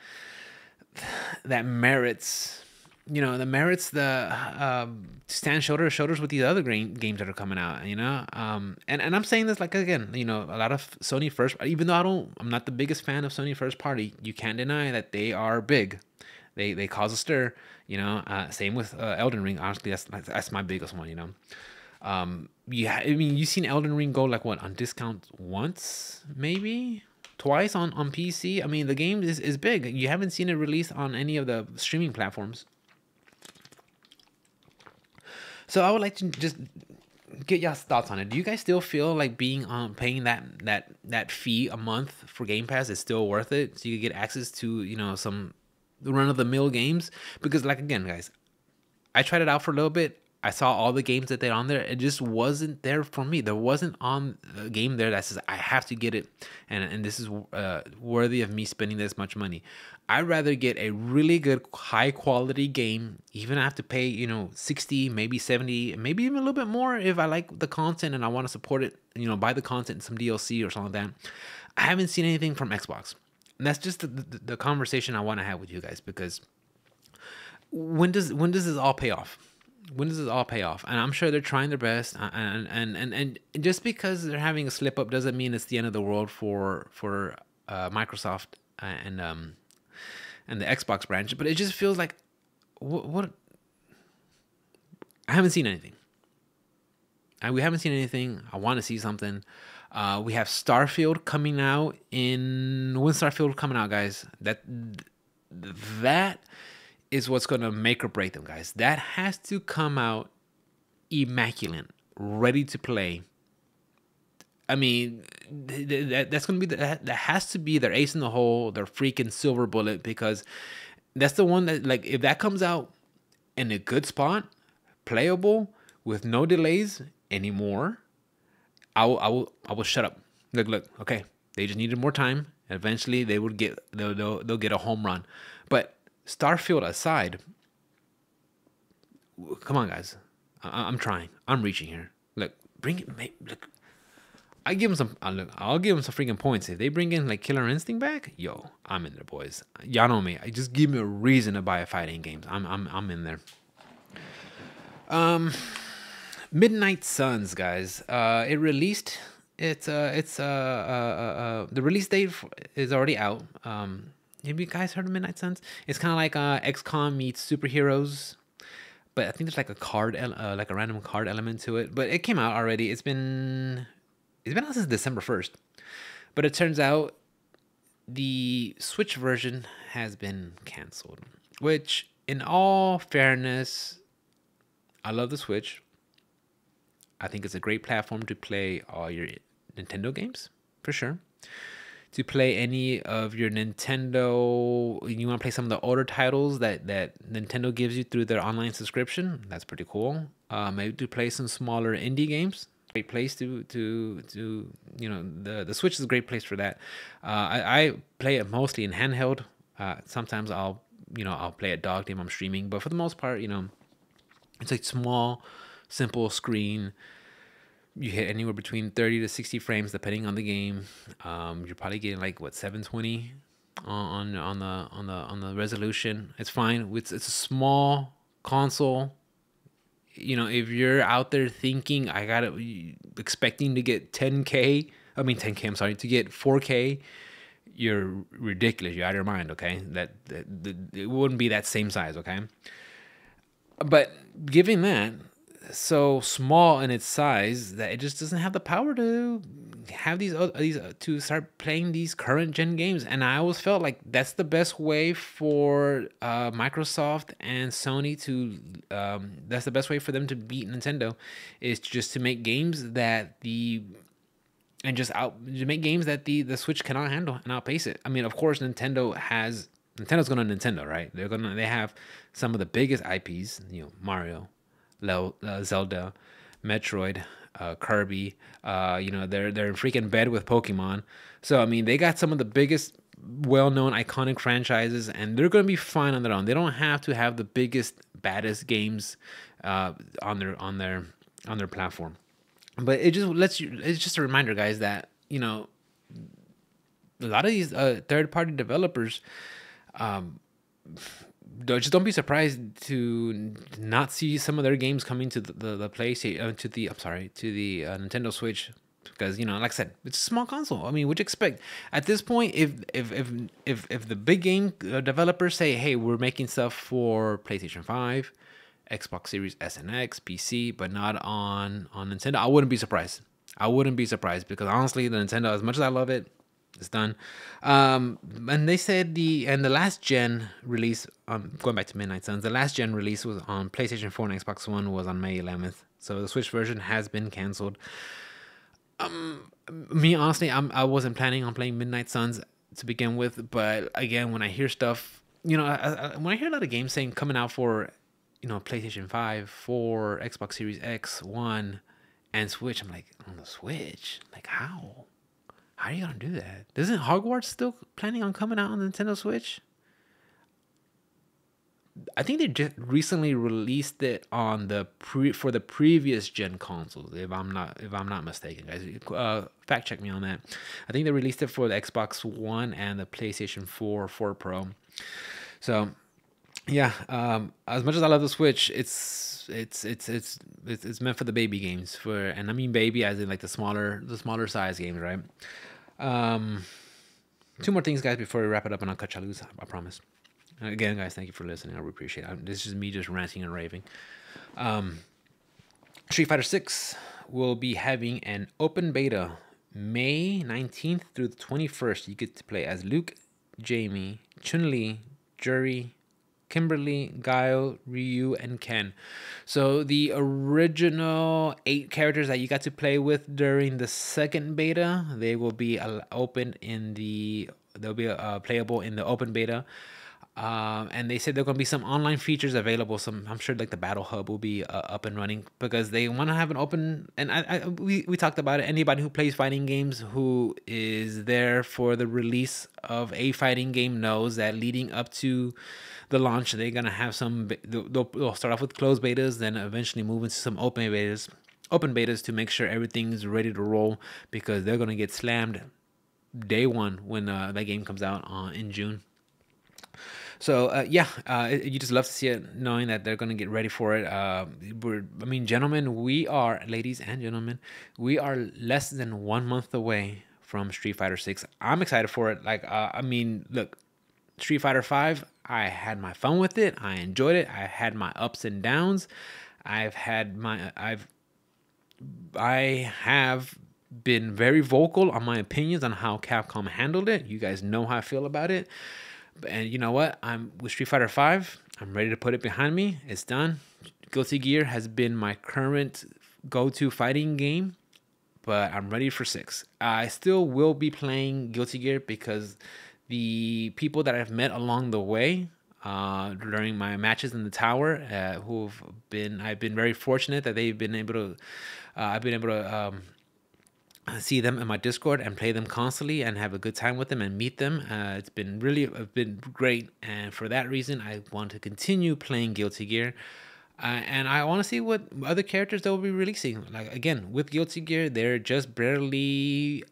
that merits, that merits the stand shoulder to shoulders with these other games that are coming out. And I'm saying this like, again, a lot of Sony first, even though I'm not the biggest fan of Sony first party, you can't deny that they are big. They cause a stir. Same with Elden Ring. Honestly, that's my biggest one. Yeah, I mean, you've seen Elden Ring go like what, on discount once, maybe twice on PC. I mean, the game is big. You haven't seen it released on any of the streaming platforms. So I would like to just get y'all's thoughts on it. Do you guys still feel like paying that fee a month for Game Pass is still worth it, so you get access to some run of the mill games? Because, like, again, guys, I tried it out for a little bit. I saw all the games that they're on there. It just wasn't there for me. There wasn't on a game there that says I have to get it, and this is worthy of me spending this much money. I'd rather get a really good, high quality game, even if I have to pay 60, maybe 70, maybe even a little bit more if I like the content and I want to support it. Buy the content and some DLC or something like that. I haven't seen anything from Xbox, and that's just the conversation I want to have with you guys, because when does this all pay off? When does this all pay off? And I'm sure they're trying their best, and just because they're having a slip up doesn't mean it's the end of the world for Microsoft and the Xbox branch. But it just feels like what I haven't seen anything. We haven't seen anything. I want to see something. We have Starfield coming out when's Starfield coming out, guys? That is what's going to make or break them, guys. That has to come out immaculate, ready to play. I mean, that's going to be that has to be their ace in the hole, their freaking silver bullet, because that's the one that, like, if that comes out in a good spot, playable with no delays anymore, I will shut up. Look, okay, they just needed more time. Eventually, they'll get a home run, but Starfield aside, come on, guys. I'm trying. I'm reaching here. Look, bring it. Look, I'll give them some freaking points if they bring in like Killer Instinct back. Yo, I'm in there, boys. Y'all know me. Just give me a reason to buy a fighting games. I'm in there. Midnight Suns, guys. It released. The release date is already out. Have you guys heard of Midnight Suns? It's kind of like XCOM meets superheroes, but I think there's like a random card element to it. But it came out already. It's been out since December 1st. But it turns out the Switch version has been canceled. Which, in all fairness, I love the Switch. I think it's a great platform to play all your Nintendo games, for sure. To play any of your Nintendo, you want to play some of the older titles that Nintendo gives you through their online subscription, that's pretty cool. Maybe to play some smaller indie games. Great place to the Switch is a great place for that. I play it mostly in handheld. Sometimes I'll play a dog game I'm streaming, but for the most part, it's like small, simple screen. You hit anywhere between 30 to 60 frames depending on the game. You're probably getting like 720 on the resolution. It's fine. It's a small console. If you're out there thinking expecting to get 10K, I'm sorry, to get 4K, you're ridiculous. You're out of your mind. Okay, that it wouldn't be that same size. Okay, but given that, so small in its size that it just doesn't have the power to have these to start playing these current gen games. And I always felt like that's the best way for Microsoft and Sony to that's the best way for them to beat Nintendo, is just to make games that the Switch cannot handle and outpace it. I mean, of course, Nintendo's going to Nintendo, right? They have some of the biggest IPs, Mario, Zelda, Metroid, Kirby. They're in freaking bed with Pokemon. So I mean, they got some of the biggest, well-known, iconic franchises, and they're gonna be fine on their own. They don't have to have the biggest, baddest games on their platform. But it just lets you. It's just a reminder, guys, that a lot of these third-party developers, just don't be surprised to not see some of their games coming to the PlayStation, to the Nintendo Switch, because like I said, it's a small console. I mean, what you expect at this point? If the big game developers say, hey, we're making stuff for PlayStation 5, Xbox Series S and X, PC, but not on Nintendo, I wouldn't be surprised. I wouldn't be surprised, because honestly, the Nintendo, as much as I love it, it's done. And they said the last gen release, going back to Midnight Suns, the last gen release was on PlayStation 4 and Xbox One was on May 11th. So the Switch version has been canceled. Me honestly, I wasn't planning on playing Midnight Suns to begin with, but again, when I hear stuff, when I hear a lot of games saying coming out for, PlayStation 5, 4, Xbox Series X, One, and Switch, I'm like, on the Switch, like how? How are you gonna do that? Isn't Hogwarts still planning on coming out on the Nintendo Switch? I think they just recently released it on for the previous gen consoles, if I'm not mistaken, guys. Fact check me on that. I think they released it for the Xbox One and the PlayStation 4 Pro. So yeah, as much as I love the Switch, it's meant for the baby games, and I mean baby as in like the smaller size games, right? Two more things, guys, before we wrap it up, and I'll cut you loose. I promise. Again, guys, thank you for listening. I really appreciate it. This is me just ranting and raving. Street Fighter 6 will be having an open beta May 19th through the 21st. You get to play as Luke, Jamie, Chun-Li, Juri, Kimberly, Guile, Ryu, and Ken. So the original 8 characters that you got to play with during the second beta, they will be they'll be playable in the open beta. And they said there are going to be some online features available. I'm sure like the Battle Hub will be up and running, because they want to have an open. And we talked about it. Anybody who plays fighting games, who is there for the release of a fighting game, knows that leading up to the launch, they're gonna have they'll start off with closed betas, then eventually move into some open betas to make sure everything's ready to roll, because they're gonna get slammed day one when that game comes out in June. So you just love to see it, knowing that they're gonna get ready for it. Ladies and gentlemen, we are less than 1 month away from Street Fighter 6. I'm excited for it. Look, Street Fighter 5, I had my fun with it. I enjoyed it. I had my ups and downs. I have been very vocal on my opinions on how Capcom handled it. You guys know how I feel about it. And you know what? I'm with Street Fighter 5. I'm ready to put it behind me. It's done. Guilty Gear has been my current go-to fighting game, but I'm ready for 6. I still will be playing Guilty Gear, because the people that I've met along the way during my matches in the tower, I've been very fortunate that I've been able to see them in my Discord and play them constantly and have a good time with them and meet them. It's been great, and for that reason, I want to continue playing Guilty Gear. And I want to see what other characters they will be releasing. Like, again, with Guilty Gear, they're just barely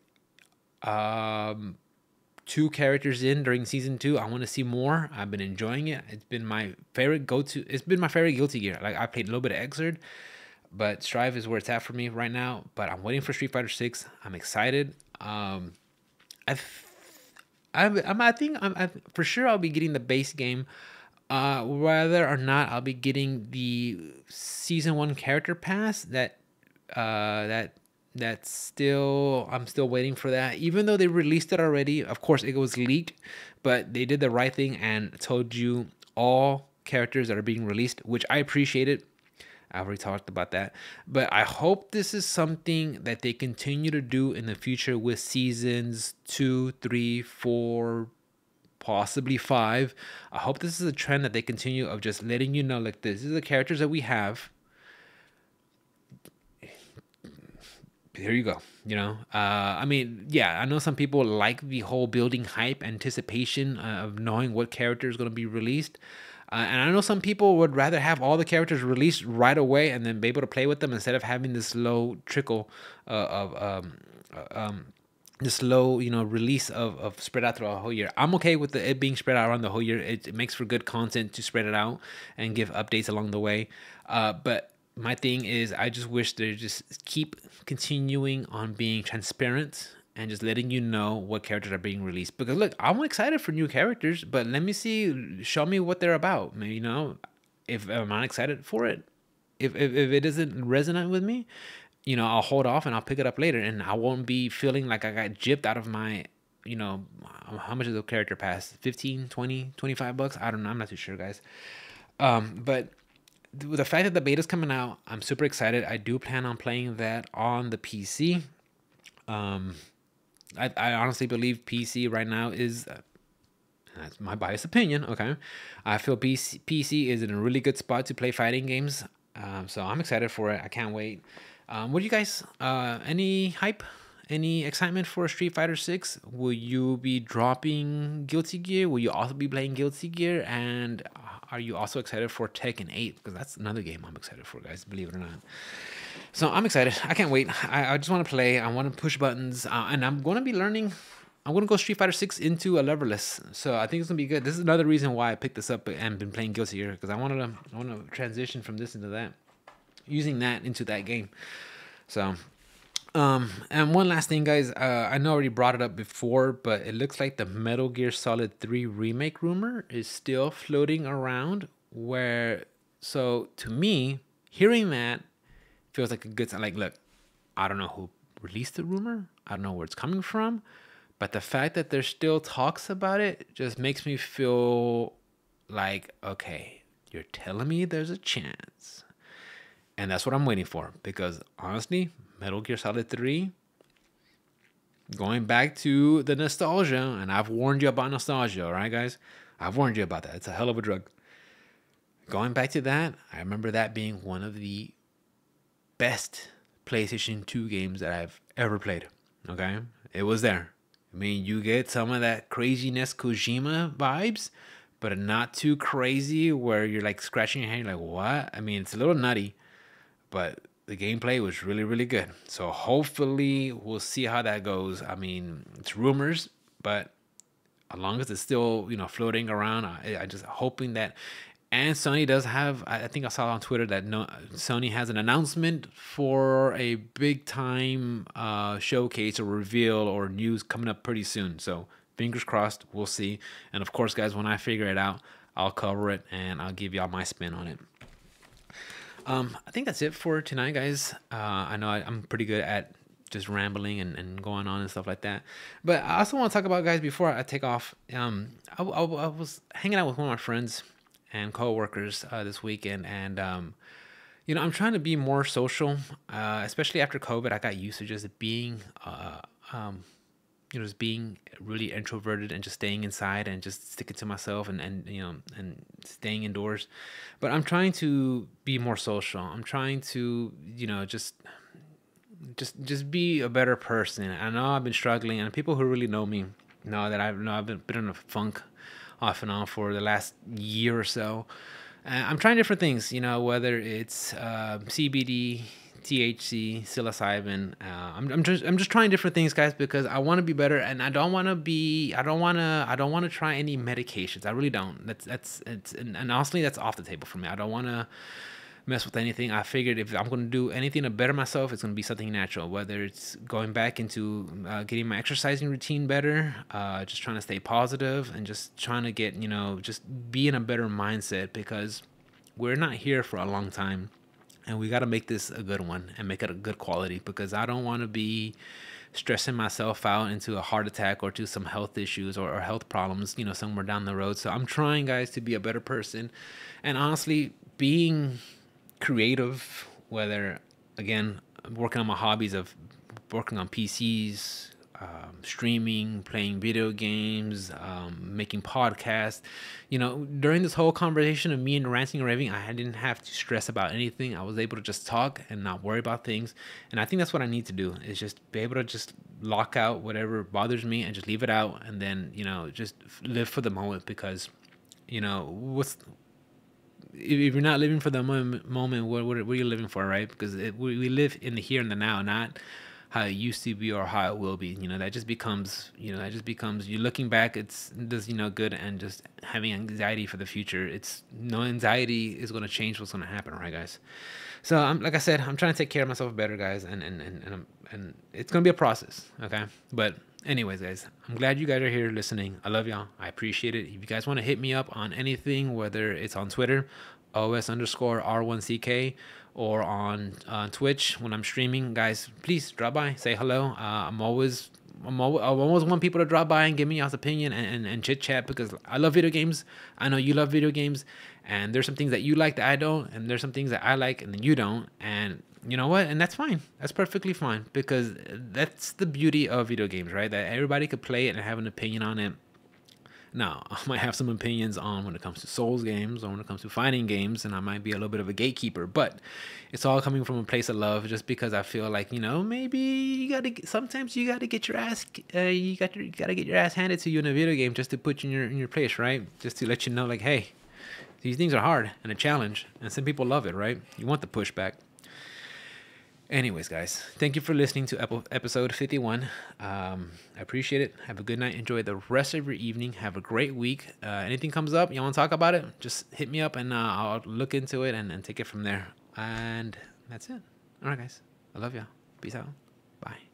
2 characters in during season 2. I want to see more. I've been enjoying it. It's been my favorite Guilty Gear. Like, I played a little bit of Xrd, but Strive is where it's at for me right now. But I'm waiting for Street Fighter 6. I'm excited. I think for sure I'll be getting the base game. Whether or not I'll be getting the season 1 character pass, I'm still waiting for that. Even though they released it already, of course it was leaked, but they did the right thing and told you all characters that are being released, which I appreciated. I've already talked about that, but I hope this is something that they continue to do in the future with seasons 2, 3, 4, possibly 5. I hope this is a trend that they continue, of just letting you know, like, this is the characters that we have. Here you go. I know some people like the whole building hype, anticipation of knowing what character is going to be released. And I know some people would rather have all the characters released right away and then be able to play with them instead of having this slow trickle of this low, release of spread out throughout a whole year. I'm okay with it being spread out around the whole year. It makes for good content to spread it out and give updates along the way. But my thing is, I just wish they just keep continuing on being transparent and just letting you know what characters are being released. Because look, I'm excited for new characters, but let me see, show me what they're about. Maybe, if I'm not excited for it, if it doesn't resonate with me, I'll hold off and I'll pick it up later, and I won't be feeling like I got gypped out of my, how much is the character pass? 15, 20, 25 bucks? I don't know. I'm not too sure, guys. But the fact that the beta's coming out, I'm super excited. I do plan on playing that on the PC. I honestly believe PC right now is, that's my biased opinion, okay? I feel PC is in a really good spot to play fighting games. So I'm excited for it. I can't wait. What do you guys, any hype, any excitement for Street Fighter 6? Will you be dropping Guilty Gear? Will you also be playing Guilty Gear? And are you also excited for Tekken 8? Because that's another game I'm excited for, guys, believe it or not. So I'm excited. I can't wait. I just want to play. I want to push buttons. And I'm going to be learning. I'm going to go Street Fighter 6 into a leveless. So I think it's going to be good. This is another reason why I picked this up and been playing Guilty Gear. Because I want to transition from this into that. Using that into that game. So, and one last thing, guys. I know I already brought it up before, but it looks like the Metal Gear Solid 3 remake rumor is still floating around. So to me, hearing that feels like a good sign. Like, look, I don't know who released the rumor. I don't know where it's coming from, but the fact that there's still talks about it just makes me feel like, okay, you're telling me there's a chance. And that's what I'm waiting for, because honestly, Metal Gear Solid 3, going back to the nostalgia, and I've warned you about nostalgia, all right, guys? I've warned you about that. It's a hell of a drug. Going back to that, I remember that being one of the best PlayStation 2 games that I've ever played, okay? It was there. I mean, you get some of that craziness Kojima vibes, but not too crazy where you're like scratching your head, you're like, what? I mean, it's a little nutty. But the gameplay was really, really good. So hopefully we'll see how that goes. I mean, it's rumors, but as long as it's still, floating around, I just hoping that. And Sony does have, I think I saw on Twitter that Sony has an announcement for a big time showcase or reveal or news coming up pretty soon. So fingers crossed, we'll see. And of course, guys, when I figure it out, I'll cover it and I'll give y'all my spin on it. I think that's it for tonight, guys. I know I'm pretty good at just rambling and going on and stuff like that. But I also want to talk about, guys, before I take off. I was hanging out with one of my friends and coworkers this weekend, and I'm trying to be more social, especially after COVID. I got used to just being just being really introverted and just staying inside and just sticking to myself and staying indoors. But I'm trying to be more social. I'm trying to, just be a better person. I know I've been struggling, and people who really know me know that I've been in a funk off and on for the last year or so. I'm trying different things, whether it's CBD, THC, psilocybin. I'm just trying different things, guys, because I want to be better, and I don't want to try any medications. I really don't. And honestly, that's off the table for me. I don't want to mess with anything. I figured if I'm going to do anything to better myself, it's going to be something natural, whether it's going back into getting my exercising routine better, just trying to stay positive and just trying to get, just be in a better mindset, because we're not here for a long time. And we got to make this a good one and make it a good quality, because I don't want to be stressing myself out into a heart attack or to some health issues or health problems, somewhere down the road. So I'm trying, guys, to be a better person. And honestly, being creative, whether, again, working on my hobbies of working on PCs, streaming, playing video games, making podcasts. During this whole conversation of me and ranting and raving, I didn't have to stress about anything. I was able to just talk and not worry about things. And I think that's what I need to do, is just be able to just lock out whatever bothers me and just leave it out. And then, just live for the moment, because, if you're not living for the moment, what are you living for, right? Because we live in the here and the now, not how it used to be or how it will be. That just becomes, you looking back, it's does good, and just having anxiety for the future. It's no anxiety is going to change what's going to happen, right, guys? So I'm, like I said, I'm trying to take care of myself better, guys, and it's gonna be a process, okay? But anyways, guys, I'm glad you guys are here listening. I love y'all. I appreciate it. If you guys want to hit me up on anything, whether it's on Twitter, OS_R1CK, or on Twitch when I'm streaming, guys, please drop by, say hello. I always want people to drop by and give me y'all's opinion and chit chat, because I love video games. I know you love video games, and there's some things that you like that I don't, and there's some things that I like and then you don't, and you know what? And that's fine. That's perfectly fine, because that's the beauty of video games, right? That everybody could play it and have an opinion on it. Now, I might have some opinions on when it comes to Souls games or when it comes to fighting games, and I might be a little bit of a gatekeeper, but it's all coming from a place of love, just because I feel like, maybe sometimes you gotta get your ass, you gotta get your ass handed to you in a video game just to put you in your place, right? Just to let you know, like, hey, these things are hard and a challenge, and some people love it, right? You want the pushback. Anyways, guys, thank you for listening to episode 51. I appreciate it. Have a good night. Enjoy the rest of your evening. Have a great week. Anything comes up, you want to talk about it, just hit me up, and I'll look into it and take it from there. And that's it. All right, guys. I love y'all. Peace out. Bye.